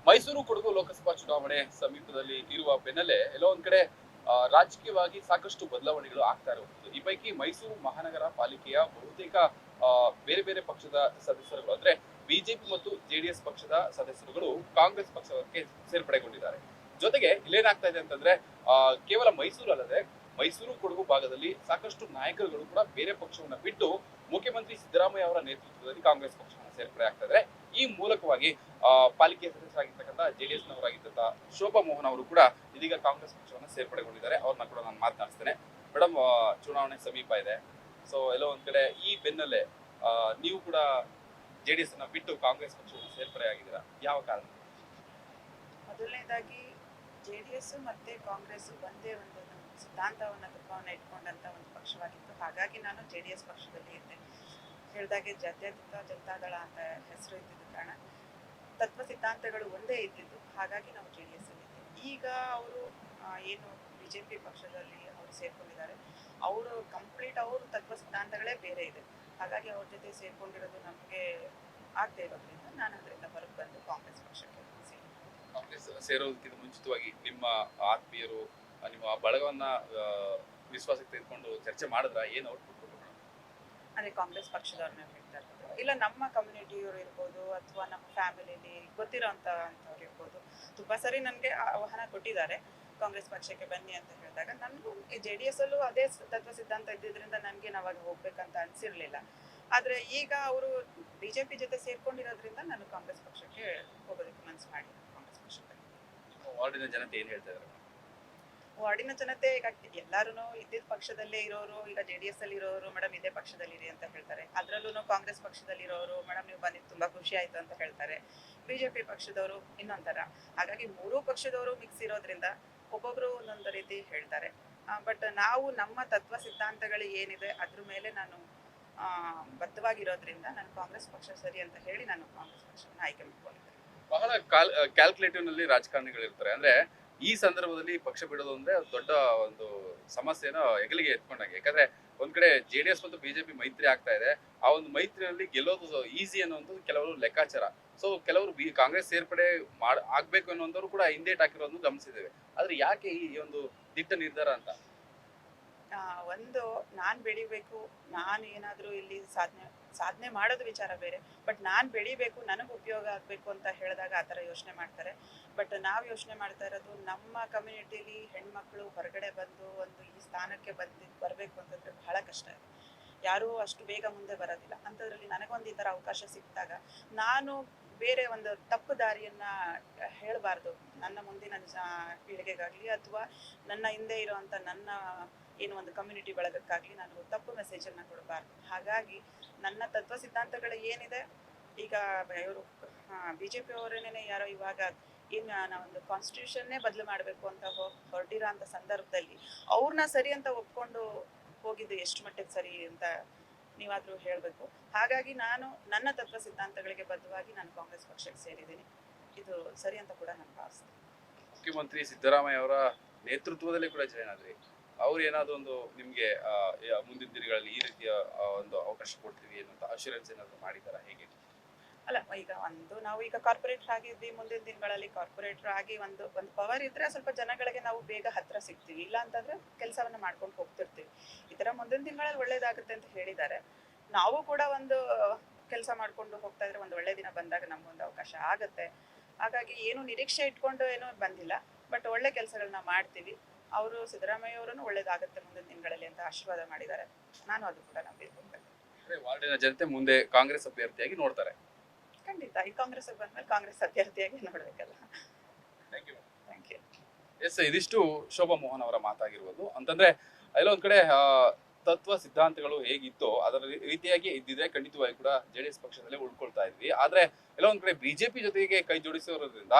ಮೈಸೂರು ಕೊಡಗು ಲೋಕಸಭಾ ಚುನಾವಣೆ ಸಮೀಪದಲ್ಲಿ ಇರುವ ಬೆನ್ನಲ್ಲೇ ಎಲ್ಲೋ ಒಂದ್ ಕಡೆ ರಾಜಕೀಯವಾಗಿ ಸಾಕಷ್ಟು ಬದಲಾವಣೆಗಳು ಆಗ್ತಾ ಇರುವಂತದ್ದು. ಈ ಪೈಕಿ ಮೈಸೂರು ಮಹಾನಗರ ಪಾಲಿಕೆಯ ಬಹುತೇಕ ಆ, ಬೇರೆ ಬೇರೆ ಪಕ್ಷದ ಸದಸ್ಯರುಗಳು ಅಂದ್ರೆ ಬಿಜೆಪಿ ಮತ್ತು ಜೆಡಿಎಸ್ ಪಕ್ಷದ ಸದಸ್ಯರುಗಳು ಕಾಂಗ್ರೆಸ್ ಪಕ್ಷಕ್ಕೆ ಸೇರ್ಪಡೆಗೊಂಡಿದ್ದಾರೆ. ಜೊತೆಗೆ ಇಲ್ಲೇನಾಗ್ತಾ ಇದೆ ಅಂತಂದ್ರೆ ಕೇವಲ ಮೈಸೂರು ಅಲ್ಲದೆ ಮೈಸೂರು ಕೊಡಗು ಭಾಗದಲ್ಲಿ ಸಾಕಷ್ಟು ನಾಯಕರುಗಳು ಕೂಡ ಬೇರೆ ಪಕ್ಷವನ್ನ ಬಿಟ್ಟು ಮುಖ್ಯಮಂತ್ರಿ ಸಿದ್ದರಾಮಯ್ಯ ಅವರ ನೇತೃತ್ವದಲ್ಲಿ ಕಾಂಗ್ರೆಸ್ ಪಕ್ಷವನ್ನ ಸೇರ್ಪಡೆ ಆಗ್ತಾ ಇದ್ದಾರೆ. ಈ ಮೂಲಕವಾಗಿ ಪಾಲಿಕೆ ಸದಸ್ಯರಾಗಿರ್ತಕ್ಕಂಥ ಜೆಡಿಎಸ್ ನವರಾಗಿದ್ದಂತ ಶೋಭಾ ಮೋಹನ್ ಅವರು ಕೂಡ ಇದೀಗ ಕಾಂಗ್ರೆಸ್ ಪಕ್ಷವನ್ನ ಸೇರ್ಪಡೆಗೊಂಡಿದ್ದಾರೆ. ಅವ್ರನ್ನ ಕೂಡ ನಾನು ಮಾತನಾಡಿಸ್ತೇನೆ. ಮೇಡಮ್, ಚುನಾವಣೆ ಸಮೀಪ ಇದೆ. ಸೊ ಎಲ್ಲೋ ಒಂದ್ ಕಡೆ ಈ ಬೆನ್ನಲ್ಲೇ ನೀವು ಕೂಡ ಜೆಡಿಎಸ್ ಅನ್ನ ಬಿಟ್ಟು ಕಾಂಗ್ರೆಸ್ ಪಕ್ಷವನ್ನು ಸೇರ್ಪಡೆ ಆಗಿದ್ದೀರಾ, ಯಾವ ಕಾರಣ? ಮೊದಲನೇದಾಗಿ ಜೆಡಿಎಸ್ ಮತ್ತೆ ಕಾಂಗ್ರೆಸ್ ಒಂದೇ ಒಂದು ಸಿದ್ಧಾಂತವನ್ನ ತತ್ವವನ್ನು ಇಟ್ಕೊಂಡಂತ ಒಂದು ಪಕ್ಷವಾಗಿತ್ತು. ಹಾಗಾಗಿ ನಾನು ಜೆಡಿಎಸ್ ಪಕ್ಷದಲ್ಲಿ ಇದ್ದೆ. ಹೇಳಿದಾಗೆ ಜಾತ್ಯತೀತ ಜನತಾದಳ ಅಂತ ಹೆಸರು ಇದ್ದಿದ್ದ ಕಾರಣ ತತ್ವ ಸಿದ್ಧಾಂತಗಳು ಒಂದೇ ಇದ್ದಿದ್ದು. ಹಾಗಾಗಿ ನಾವು ಜೆಡಿಎಸ್ ಅಲ್ಲಿ ಇದ್ದೆ. ಈಗ ಅವರು ಏನು ಬಿಜೆಪಿ ಪಕ್ಷದಲ್ಲಿ ಅವರು ಸೇರ್ಕೊಂಡಿದ್ದಾರೆ, ಅವರು ಕಂಪ್ಲೀಟ್ ಅವರು ತತ್ವ ಸಿದ್ಧಾಂತಗಳೇ ಬೇರೆ ಇದೆ. ಹಾಗಾಗಿ ಅವ್ರ ಜೊತೆ ಸೇರ್ಕೊಂಡಿರೋದು ನಮಗೆ ಆಗದೆ ಇರೋದ್ರಿಂದ ನಾನು ಅದರಿಂದ ಹೊರಗೆ ಬಂದು ಕಾಂಗ್ರೆಸ್ ಪಕ್ಷಕ್ಕೆ ಕಾಂಗ್ರೆಸ್ ಸೇರೋದಕ್ಕಿಂತ ಮುಂಚಿತವಾಗಿ ನಿಮ್ಮ ಆತ್ಮೀಯರು ನಿಮ್ಮ ಬಳಗವನ್ನ ವಿಶ್ವಾಸಕ್ಕೆ ತೆಗೆದುಕೊಂಡು ಚರ್ಚೆ ಮಾಡಿದ್ರ, ಏನ್ ಔಟ್ಪುಟ್ ಕೊಟ್ಟರು? ಅಂದ್ರೆ ಕಾಂಗ್ರೆಸ್ ಪಕ್ಷದವ್ರನ್ನ ಹೇಳ್ತಾ ಇರ್ಬೋದು, ಇಲ್ಲ ನಮ್ಮ ಕಮ್ಯುನಿಟಿಯವರು ಇರ್ಬೋದು, ಅಥವಾ ನಮ್ಮ ಫ್ಯಾಮಿಲಿಲಿ ಗೊತ್ತಿರೋ ಅಂತವ್ರು ಇರ್ಬೋದು. ತುಂಬಾ ಸರಿ ನನಗೆ ಆಹ್ವಾನ ಕೊಟ್ಟಿದ್ದಾರೆ ಕಾಂಗ್ರೆಸ್ ಪಕ್ಷಕ್ಕೆ ಬನ್ನಿ ಅಂತ ಹೇಳಿದಾಗ. ನನಗೂ ಜೆಡಿಎಸ್ ಅಲ್ಲೂ ಅದೇ ತತ್ವ ಸಿದ್ಧಾಂತ ಇದ್ದಿದ್ರಿಂದ ನನಗೆ ಅವಾಗ ಹೋಗ್ಬೇಕಂತ ಅನ್ಸಿರ್ಲಿಲ್ಲ. ಆದ್ರೆ ಈಗ ಅವರು ಬಿಜೆಪಿ ಜೊತೆ ಸೇರ್ಕೊಂಡಿರೋದ್ರಿಂದ ನಾನು ಕಾಂಗ್ರೆಸ್ ಪಕ್ಷಕ್ಕೆ ಹೋಗೋದಕ್ಕೆ ಮನಸ್ಸು ಮಾಡಿ ಕಾಂಗ್ರೆಸ್ ಪಕ್ಷಕ್ಕೆ. ವಾರ್ಡಿನ ಜನತೆ ಏನ್ ಹೇಳ್ತಾ ಇದ್ದಾರೆ? ವಾರ್ಡಿನ ಜನತೆ ಈಗ ಎಲ್ಲಾರು ಇದ್ದಿದ್ದ ಪಕ್ಷದಲ್ಲೇ ಇರೋರು ಈಗ ಜೆಡಿಎಸ್ ಅಲ್ಲಿ ಇರೋರು ಮೇಡಮ್ ಇದೇ ಪಕ್ಷದಲ್ಲಿರಿ ಅಂತ ಹೇಳ್ತಾರೆ. ಅದ್ರಲ್ಲೂ ಕಾಂಗ್ರೆಸ್ ಪಕ್ಷದಲ್ಲಿ ಇರೋರು ಮೇಡಮ್ ನೀವು ಬಂದಿದ್ದು ತುಂಬಾ ಖುಷಿ ಆಯ್ತು ಅಂತ ಹೇಳ್ತಾರೆ. ಬಿಜೆಪಿ ಪಕ್ಷದವರು ಇನ್ನೊಂಥರ. ಹಾಗಾಗಿ ಮೂರೂ ಪಕ್ಷದವರು ಮಿಕ್ಸ್ ಇರೋದ್ರಿಂದ ಒಬ್ಬೊಬ್ರು ಒಂದೊಂದು ರೀತಿ ಹೇಳ್ತಾರೆ. ಬಟ್ ನಾವು ನಮ್ಮ ತತ್ವ ಸಿದ್ಧಾಂತಗಳು ಏನಿದೆ ಅದ್ರ ಮೇಲೆ ನಾನು ಬದ್ಧವಾಗಿರೋದ್ರಿಂದ ನಾನು ಕಾಂಗ್ರೆಸ್ ಪಕ್ಷ ಸರಿ ಅಂತ ಹೇಳಿ ನಾನು ಕಾಂಗ್ರೆಸ್ ಪಕ್ಷವನ್ನು ಆಯ್ಕೆ ಮಾಡ್ಕೊಂಡಿದ್ದೆ. ಬಹಳ ಕ್ಯಾಲ್ಕುಲೇಟಿವ್ ನಲ್ಲಿ ರಾಜಕಾರಣಿಗಳಿರ್ತಾರೆ. ಅಂದ್ರೆ ಈ ಸಂದರ್ಭದಲ್ಲಿ ಪಕ್ಷ ಬಿಡೋದು ಅಂದ್ರೆ ದೊಡ್ಡ ಒಂದು ಸಮಸ್ಯೆನ ಹೆಗಲಿಗೆ ಎತ್ಕೊಂಡಂಗೆ. ಯಾಕಂದ್ರೆ ಒಂದ್ ಕಡೆ ಜೆಡಿಎಸ್ ಮತ್ತು ಬಿಜೆಪಿ ಮೈತ್ರಿ ಆಗ್ತಾ ಇದೆ. ಆ ಒಂದು ಮೈತ್ರಿಯಲ್ಲಿ ಗೆಲ್ಲೋದು ಈಸಿ ಅನ್ನುವಂಥದ್ದು ಕೆಲವರು ಲೆಕ್ಕಾಚಾರ. ಸೊ ಕೆಲವರು ಕಾಂಗ್ರೆಸ್ ಸೇರ್ಪಡೆ ಆಗ್ಬೇಕು ಅನ್ನುವಂಥವ್ರು ಕೂಡ ಹಿಂದೇಟ್ ಹಾಕಿರೋದನ್ನು ಗಮನಿಸಿದ್ದೇವೆ. ಆದ್ರೆ ಯಾಕೆ ಈ ಒಂದು ದಿಟ್ಟ ನಿರ್ಧಾರ ಅಂತ? ಒಂದು ನಾನ್ ಬೆಳಿಬೇಕು, ನಾನು ಏನಾದ್ರೂ ಇಲ್ಲಿ ಸಾಧನೆ ಮಾಡೋದು ವಿಚಾರ ಬೇರೆ. ಬಟ್ ನಾನ್ ಬೆಳಿಬೇಕು, ನನಗೆ ಉಪಯೋಗ ಆಗ್ಬೇಕು ಅಂತ ಹೇಳಿದಾಗ ಆತರ ಯೋಚನೆ ಮಾಡ್ತಾರೆ. ಬಟ್ ನಾವ್ ಯೋಚನೆ ಮಾಡ್ತಾ ಇರೋದು ನಮ್ಮ ಕಮ್ಯುನಿಟಿಲಿ ಹೆಣ್ಮಕ್ಳು ಹೊರಗಡೆ ಬಂದು ಒಂದು ಈ ಸ್ಥಾನಕ್ಕೆ ಬರ್ಬೇಕು ಅಂತಂದ್ರೆ ಬಹಳ ಕಷ್ಟ ಇದೆ. ಯಾರೂ ಅಷ್ಟು ಬೇಗ ಮುಂದೆ ಬರೋದಿಲ್ಲ. ಅಂಥದ್ರಲ್ಲಿ ನನಗೊಂದು ಈ ತರ ಅವಕಾಶ ಸಿಕ್ಕಿದಾಗ ನಾನು ಬೇರೆ ಒಂದು ತಪ್ಪು ದಾರಿಯನ್ನ ಹೇಳಬಾರ್ದು. ನನ್ನ ಮುಂದಿನ ಪೀಳಿಗೆಗಾಗ್ಲಿ ಅಥವಾ ನನ್ನ ಹಿಂದೆ ಇರುವಂತ ನನ್ನ ಏನು ಒಂದು ಕಮ್ಯುನಿಟಿ ಬಳಗಕ್ಕಾಗ್ಲಿ ನಾನು ತಪ್ಪು ಮೆಸೇಜ್ ಅನ್ನ ಕೊಡಬಾರ್ದು. ಹಾಗಾಗಿ ನನ್ನ ತತ್ವ ಸಿದ್ಧಾಂತಗಳು ಏನಿದೆ, ಈಗ ಇವರು ಬಿಜೆಪಿ ಅವರೇನೆ ಯಾರೋ ಇವಾಗ ಏನ್ ನಾವೊಂದು ಕಾನ್ಸ್ಟಿಟ್ಯೂಷನ್ನೇ ಬದಲು ಮಾಡ್ಬೇಕು ಅಂತ ಹೊರಟಿರೋ ಅಂತ ಸಂದರ್ಭದಲ್ಲಿ ಅವ್ರನ್ನ ಸರಿ ಅಂತ ಒಪ್ಕೊಂಡು ಹೋಗಿದ್ದು ಎಷ್ಟು ಮಟ್ಟಿಗೆ ಸರಿ ಅಂತ ನೀವಾದ್ರೂ ಹೇಳ್ಬೇಕು. ಹಾಗಾಗಿ ನಾನು ನನ್ನ ತತ್ವ ಸಿದ್ಧಾಂತಗಳಿಗೆ ಬದ್ಧವಾಗಿ ನಾನು ಕಾಂಗ್ರೆಸ್ ಪಕ್ಷಕ್ಕೆ ಸೇರಿದ್ದೀನಿ. ಇದು ಸರಿ ಅಂತ ಕೂಡ ನಾನು ಭಾವಿಸ್ತೇನೆ. ಮುಖ್ಯಮಂತ್ರಿ ಸಿದ್ದರಾಮಯ್ಯ ಅವರ ನೇತೃತ್ವದಲ್ಲಿ ಕೂಡ ಜಾಯ್ನ್ ಆದ್ರಿ. ಅವ್ರು ಏನಾದ್ರು ಒಂದು ನಿಮ್ಗೆ ಮುಂದಿನ ದಿನಗಳಲ್ಲಿ ಈ ರೀತಿಯ ಒಂದು ಅವಕಾಶ ಕೊಡ್ತೀವಿ ಅನ್ನೋ ಅಶ್ಯೂರೆನ್ಸ್ ಏನಾದ್ರು ಮಾಡಿದಾರ, ಹೇಗೆ? ಅಲ್ಲ, ಈಗ ನಾವು ಈಗ ಕಾರ್ಪೊರೇಟರ್ ಆಗಿದ್ವಿ. ಮುಂದಿನ ದಿನಗಳಲ್ಲಿ ಕಾರ್ಪೊರೇಟರ್ ಆಗಿ ಒಂದು ಪವರ್ ಇದ್ರೆ ಸ್ವಲ್ಪ ಜನಗಳಿಗೆ ನಾವು ಬೇಗ ಹತ್ರ ಸಿಗ್ತೀವಿ. ಇಲ್ಲ ಅಂತಂದ್ರೆ ಕೆಲಸವನ್ನ ಮಾಡ್ಕೊಂಡು ಹೋಗ್ತಿರ್ತೀವಿ. ಈ ತರ ಮುಂದಿನ ದಿನಗಳಲ್ಲಿ ಒಳ್ಳೇದಾಗುತ್ತೆ ಅಂತ ಹೇಳಿದ್ದಾರೆ. ನಾವು ಕೂಡ ಒಂದು ಕೆಲಸ ಮಾಡ್ಕೊಂಡು ಹೋಗ್ತಾ ಇದ್ರೆ ಒಂದು ಒಳ್ಳೆ ದಿನ ಬಂದಾಗ ನಮ್ಗೊಂದು ಅವಕಾಶ ಆಗತ್ತೆ. ಹಾಗಾಗಿ ಏನು ನಿರೀಕ್ಷೆ ಇಟ್ಕೊಂಡು ಏನೋ ಬಂದಿಲ್ಲ, ಬಟ್ ಒಳ್ಳೆ ಕೆಲಸಗಳನ್ನ ಮಾಡ್ತೀವಿ. ಅವರು ಸಿದ್ದರಾಮಯ್ಯ ಅವರನ್ನು ಒಳ್ಳೇದಾಗತ್ತೆ ಮುಂದಿನ ದಿನಗಳಲ್ಲಿ ಅಂತ ಆಶೀರ್ವಾದ ಮಾಡಿದ್ದಾರೆ. ನಾನು ಅದು ಕೂಡ ನಂಬಿದ್ದೆ. ವಾರ್ಡಿನ ಜನತೆ ಮುಂದೆ ಕಾಂಗ್ರೆಸ್ ಅಭ್ಯರ್ಥಿಯಾಗಿ ನೋಡ್ತಾರೆ. ಖಂಡಿತ ಈ ಕಾಂಗ್ರೆಸ್ ಬಂದ್ಮೇಲೆ ಕಾಂಗ್ರೆಸ್ ಅಭ್ಯರ್ಥಿಯಾಗಿ ನೋಡ್ಬೇಕಲ್ಲ. Thank you. ಎಸ್, ಇದಿಷ್ಟು ಶೋಭಾ ಮೋಹನ್ ಅವರ ಮಾತಾಗಿರುವುದು. ಅಂತಂದ್ರೆ ಎಲ್ಲ ಒಂದ್ ಕಡೆ ತತ್ವ ಸಿದ್ಧಾಂತಗಳು ಹೇಗಿತ್ತೋ ಅದರ ರೀತಿಯಾಗಿ ಇದ್ದಿದ್ರೆ ಖಂಡಿತವಾಗಿ ಕೂಡ ಜೆಡಿಎಸ್ ಪಕ್ಷದಲ್ಲೇ ಉಳ್ಕೊಳ್ತಾ ಇದ್ವಿ. ಆದ್ರೆ ಎಲ್ಲ ಒಂದ್ ಕಡೆ ಬಿಜೆಪಿ ಜೊತೆಗೆ ಕೈ ಜೋಡಿಸಿರೋದ್ರಿಂದ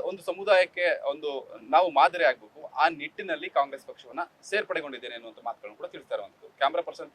ಒಂದು ಸಮುದಾಯಕ್ಕೆ ಒಂದು ನಾವು ಮಾದರಿ ಆಗ್ಬೇಕು. ಆ ನಿಟ್ಟಿನಲ್ಲಿ ಕಾಂಗ್ರೆಸ್ ಪಕ್ಷವನ್ನ ಸೇರ್ಪಡೆಗೊಂಡಿದ್ದೇನೆ ಅನ್ನುವಂಥ ಮಾತುಗಳನ್ನು ಕೂಡ ತಿಳಿಸ್ತಾ ಇರುವಂತದ್ದು. Camera person